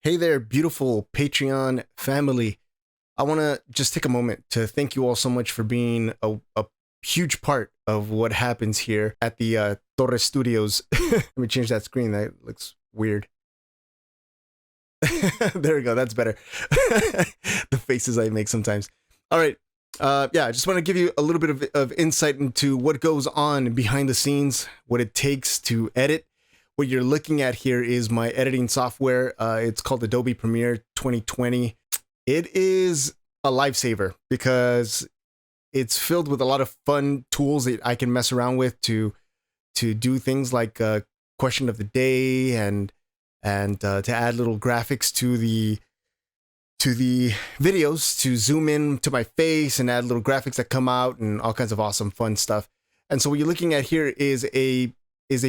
Hey there, beautiful Patreon family. I want to just take a moment to thank you all so much for being a huge part of what happens here at the Torres Studios. Let me change that screen. That looks weird. There we go. That's better. The faces I make sometimes. All right. Yeah, I just want to give you a little bit of insight into what goes on behind the scenes, what it takes to edit. What you're looking at here is my editing software. It's called Adobe Premiere 2020. It is a lifesaver because it's filled with a lot of fun tools that I can mess around with to do things like question of the day and to add little graphics to the videos, to zoom in to my face and add little graphics that come out and all kinds of awesome fun stuff. And so what you're looking at here is a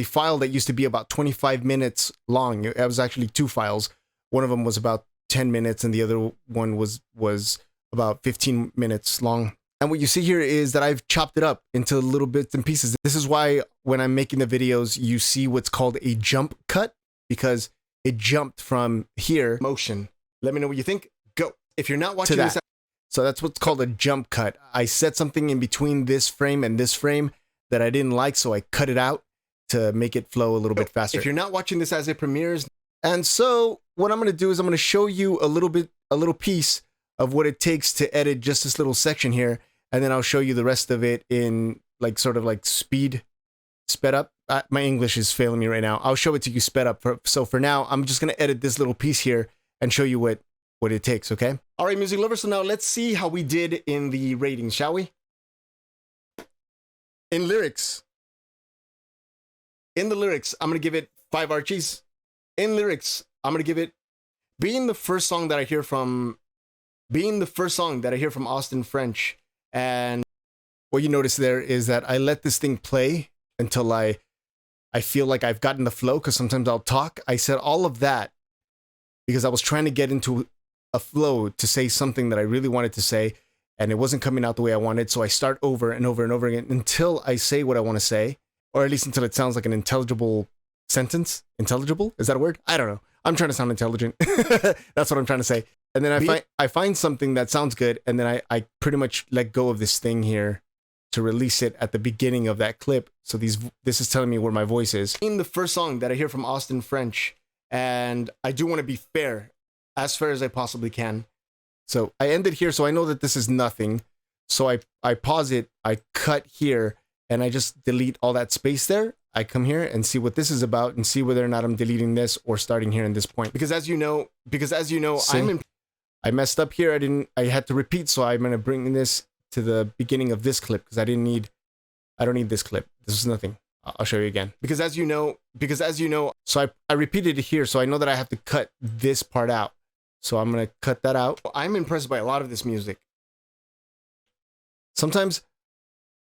file that used to be about 25 minutes long. It was actually two files. One of them was about 10 minutes and the other one was about 15 minutes long. And what you see here is that I've chopped it up into little bits and pieces. This is why when I'm making the videos, you see what's called a jump cut, because it jumped from here. Motion. Let me know what you think. Go. If you're not watching this. So that's what's called a jump cut. I set something in between this frame and this frame that I didn't like, so I cut it out to make it flow a little bit faster. If you're not watching this as it premieres. And so what I'm going to do is I'm going to show you a little piece of what it takes to edit just this little section here. And then I'll show you the rest of it in like sort of like sped up. My English is failing me right now. I'll show it to you sped up. So for now, I'm just going to edit this little piece here and show you what it takes. Okay. All right, music lovers. So now let's see how we did in the ratings, shall we? In lyrics. In the lyrics, I'm going to give it 5 Archies. In lyrics, I'm going to give it, being the first song that I hear from Austin French. And what you notice there is that I let this thing play until I feel like I've gotten the flow, because sometimes I'll talk. I said all of that because I was trying to get into a flow to say something that I really wanted to say, and it wasn't coming out the way I wanted. So I start over and over and over again until I say what I want to say. Or at least until it sounds like an intelligible sentence. Intelligible? Is that a word? I don't know. I'm trying to sound intelligent. That's what I'm trying to say. And then I find something that sounds good, and then I pretty much let go of this thing here to release it at the beginning of that clip. So this is telling me where my voice is. In the first song that I hear from Austin French, and I do want to be fair, as fair as I possibly can. So I ended here, so I know that this is nothing. So I pause it, I cut here, and I just delete all that space there. I come here and see what this is about and see whether or not I'm deleting this or starting here in this point. Because as you know, I messed up here. I had to repeat. So I'm going to bring this to the beginning of this clip because I don't need this clip. This is nothing. I'll show you again. Because as you know, so I repeated it here. So I know that I have to cut this part out. So I'm going to cut that out. I'm impressed by a lot of this music. Sometimes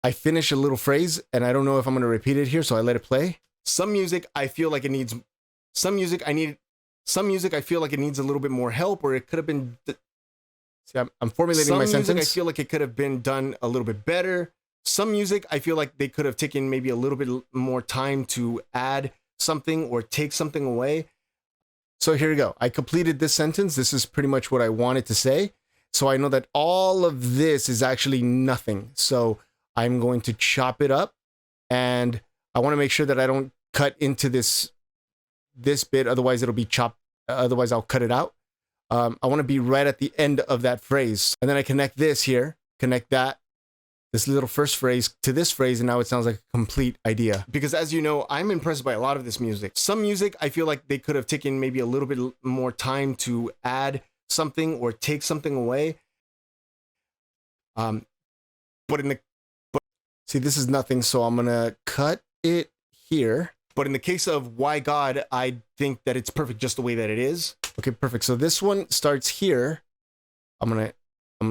I finish a little phrase and I don't know if I'm going to repeat it here, so I let it play. Some music I feel like it needs, some music I feel like it needs a little bit more help, or it could have been, see, I'm formulating my sentence. Some music I feel like it could have been done a little bit better. Some music I feel like they could have taken maybe a little bit more time to add something or take something away. So here we go. I completed this sentence. This is pretty much what I wanted to say. So I know that all of this is actually nothing. So I'm going to chop it up, and I want to make sure that I don't cut into this bit. Otherwise it'll be chopped. Otherwise I'll cut it out. I want to be right at the end of that phrase. And then I connect this here, connect this little first phrase to this phrase. And now it sounds like a complete idea. Because as you know, I'm impressed by a lot of this music. Some music I feel like they could have taken maybe a little bit more time to add something or take something away. See, this is nothing, so I'm gonna cut it here. But in the case of Why God, I think that it's perfect just the way that it is. Okay, perfect. So this one starts here. I'm gonna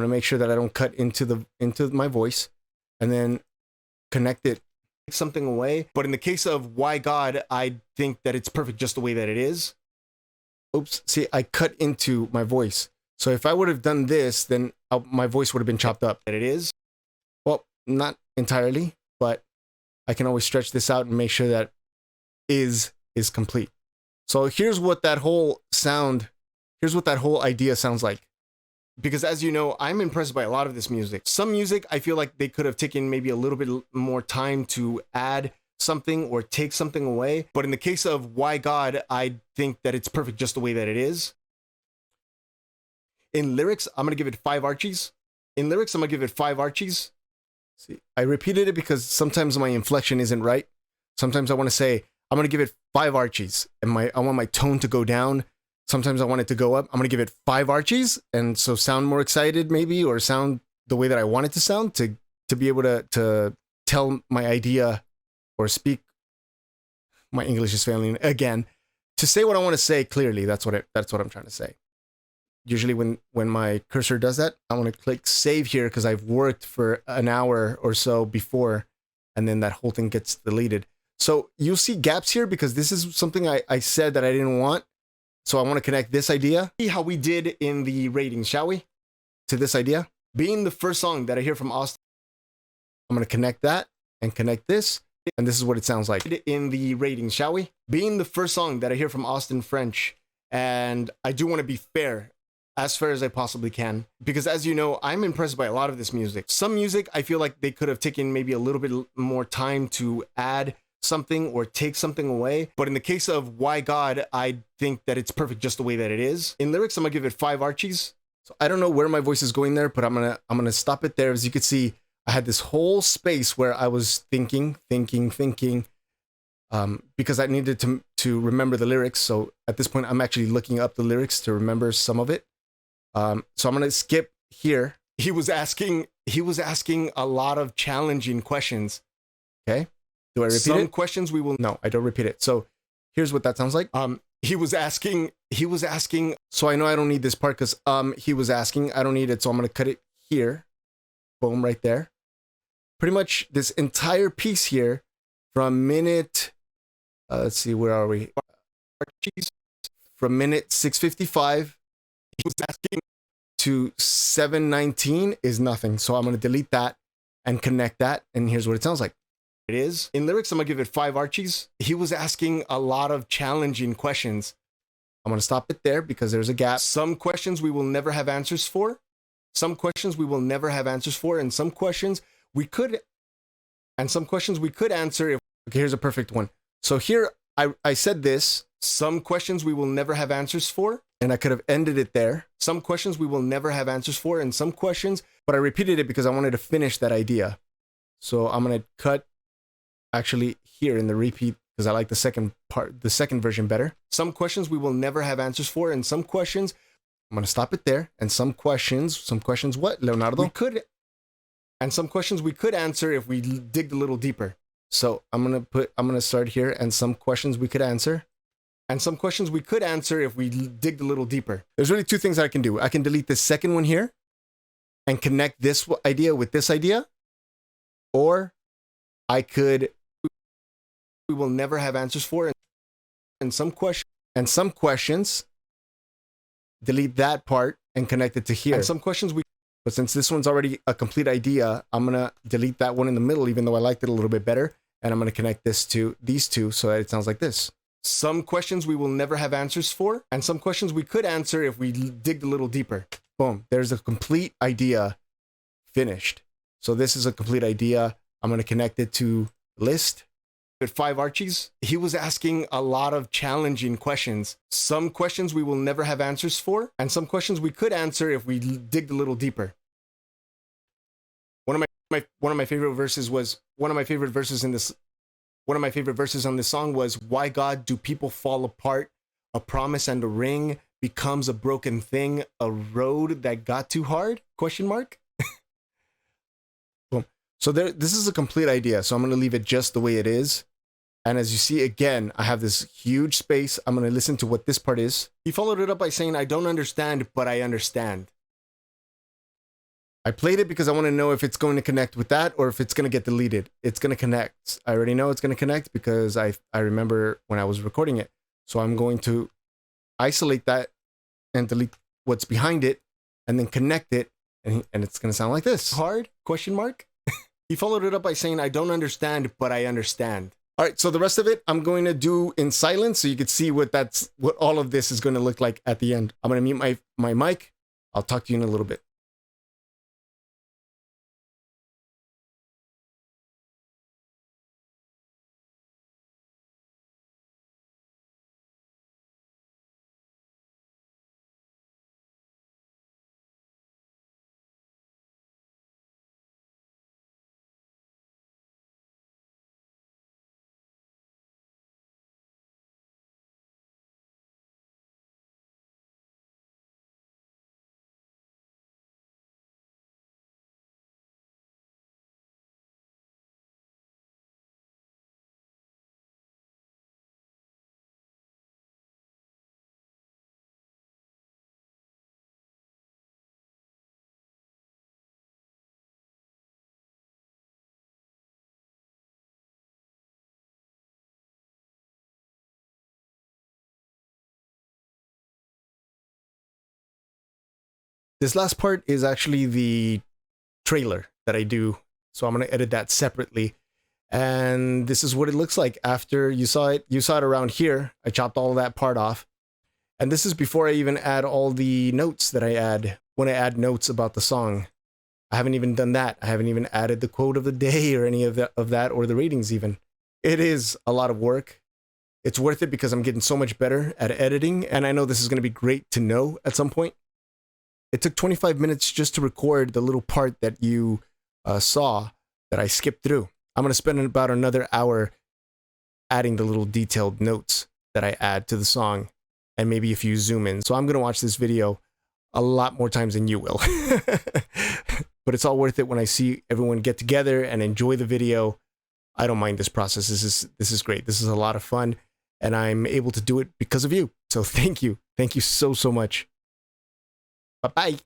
make sure that I don't cut into my voice, and then connect it, take something away. But in the case of Why God, I think that it's perfect just the way that it is. Oops, see, I cut into my voice. So if I would have done this, then my voice would have been chopped up. That it is. Well, not entirely, but I can always stretch this out and make sure that is complete. So here's what that whole sound Here's what that whole idea sounds like. Because as you know, I'm impressed by a lot of this music. Some music, I feel like they could have taken maybe a little bit more time to add something or take something away. But in the case of Why God, I think that it's perfect just the way that it is. In lyrics, I'm going to give it 5 Archies. In lyrics, I'm going to give it 5 Archies. See, I repeated it because sometimes my inflection isn't right. Sometimes I want to say, I'm going to give it 5 Archies. And I want my tone to go down. Sometimes I want it to go up. I'm going to give it 5 Archies. And so sound more excited maybe, or sound the way that I want it to sound to be able to tell my idea or speak. My English is failing again. To say what I want to say clearly, that's what I'm trying to say. Usually when my cursor does that, I want to click save here because I've worked for an hour or so before, and then that whole thing gets deleted. So you'll see gaps here because this is something I said that I didn't want. So I want to connect this idea. See how we did in the ratings, shall we? To this idea. Being the first song that I hear from Austin, I'm going to connect that and connect this. And this is what it sounds like. In the ratings, shall we? Being the first song that I hear from Austin French. And I do want to be fair as I possibly can. Because as you know, I'm impressed by a lot of this music. Some music, I feel like they could have taken maybe a little bit more time to add something or take something away. But in the case of Why God, I think that it's perfect just the way that it is. In lyrics, I'm gonna give it 5 Archies. So I don't know where my voice is going there, but I'm gonna stop it there. As you can see, I had this whole space where I was thinking, because I needed to remember the lyrics. So at this point, I'm actually looking up the lyrics to remember some of it. So I'm gonna skip here. He was asking a lot of challenging questions. Okay. Do I repeat it? Some questions we will... No, I don't repeat it. So here's what that sounds like. He was asking... So I know I don't need this part because he was asking. I don't need it, so I'm going to cut it here. Boom, right there. Pretty much this entire piece here from minute... let's see, where are we? From minute 6:55, he was asking to 7:19 is nothing. So I'm going to delete that and connect that. And here's what it sounds like. It is. In lyrics, I'm going to give it 5 Archies. He was asking a lot of challenging questions. I'm going to stop it there because there's a gap. Some questions we will never have answers for. Some questions we will never have answers for. And some questions we could answer if... Okay, here's a perfect one. So here, I said this. Some questions we will never have answers for. And I could have ended it there. Some questions we will never have answers for. And some questions... But I repeated it because I wanted to finish that idea. So I'm going to cut... actually here in the repeat because I like the second version better. Some questions we will never have answers for, and some questions I'm going to stop it there. And some questions what, Leonardo? Some questions we could answer if we digged a little deeper. So I'm going to start here, and some questions we could answer. And some questions we could answer if we digged a little deeper. There's really 2 things that I can do. I can delete the second one here and connect this idea with this idea, or I could... we will never have answers for, and some questions delete that part and connect it to here. And some questions but since this one's already a complete idea, I'm gonna delete that one in the middle, even though I liked it a little bit better, and I'm gonna connect this to these two so that it sounds like this. Some questions we will never have answers for, and some questions we could answer if we digged a little deeper. Boom, there's a complete idea finished. So this is a complete idea. I'm gonna connect it to list. At 5 Archies, he was asking a lot of challenging questions. Some questions we will never have answers for, and some questions we could answer if we digged a little deeper. One of my favorite verses on this song was, "Why God do people fall apart? A promise and a ring becomes a broken thing. A road that got too hard?" Question mark. Boom. So this is a complete idea. So I'm going to leave it just the way it is. And as you see, again, I have this huge space. I'm going to listen to what this part is. He followed it up by saying, "I don't understand, but I understand." I played it because I want to know if it's going to connect with that or if it's going to get deleted. It's going to connect. I already know it's going to connect because I remember when I was recording it. So I'm going to isolate that and delete what's behind it and then connect it. And it's going to sound like this. Hard? Question mark. He followed it up by saying, "I don't understand, but I understand." All right, so the rest of it I'm going to do in silence so you can see what all of this is going to look like at the end. I'm going to mute my mic. I'll talk to you in a little bit. This last part is actually the trailer that I do. So I'm going to edit that separately. And this is what it looks like after you saw it. You saw it around here. I chopped all of that part off. And this is before I even add all the notes that I add when I add notes about the song. I haven't even done that. I haven't even added the quote of the day or any of that or the ratings even. It is a lot of work. It's worth it because I'm getting so much better at editing. And I know this is going to be great to know at some point. It took 25 minutes just to record the little part that you saw that I skipped through. I'm going to spend about another hour adding the little detailed notes that I add to the song, and maybe if you zoom in. So I'm going to watch this video a lot more times than you will. But it's all worth it when I see everyone get together and enjoy the video. I don't mind this process. This is great. This is a lot of fun, and I'm able to do it because of you. So thank you. Thank you so much. Bye-bye.